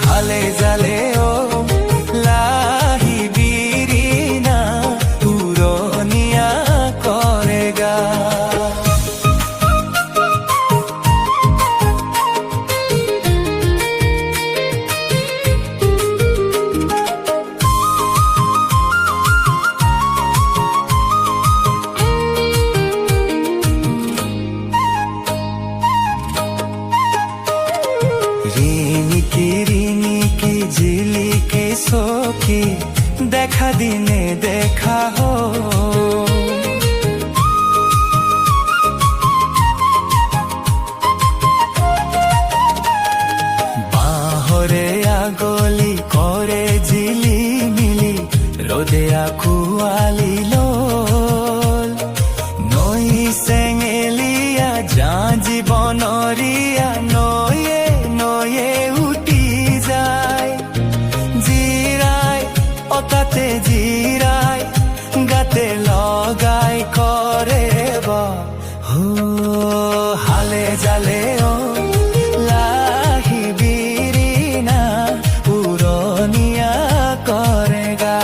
হালে জালে ও লাহি বিরিনা পুরনিয়া করেগা। রিনিকি ঝিলিকি সখী দেখা দিনে দেখা হো, বাহরে আগলি করে ঝিলি মিলি রোদে আকুয়ালি লোল নই সেঙেলিয়া যা জীবনরিয়া নয়ে নয়ে উঠি যায় জিরায় অতাতে জিরায় গাতে লগাই করে বা হো হালে জালে ও লাহি বিরিনা পুরনিয়া করেগা।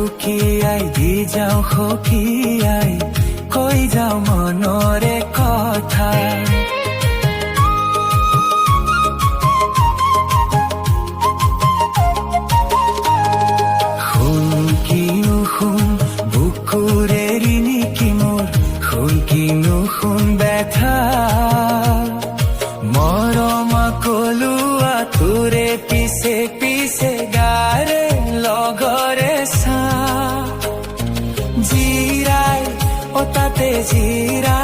উকিয়াই দি যাও সখিয়াই কৈ যাও মনৰে কথা, শুন কিনো শুন বুকুৰে ৰিনিকি মোৰ শুন কিনো শুন ব্যথা মৰমা কলুৱা তোৰে পিছে পিছে গাৰে লগৰে জিরাই ও তাতে জিরা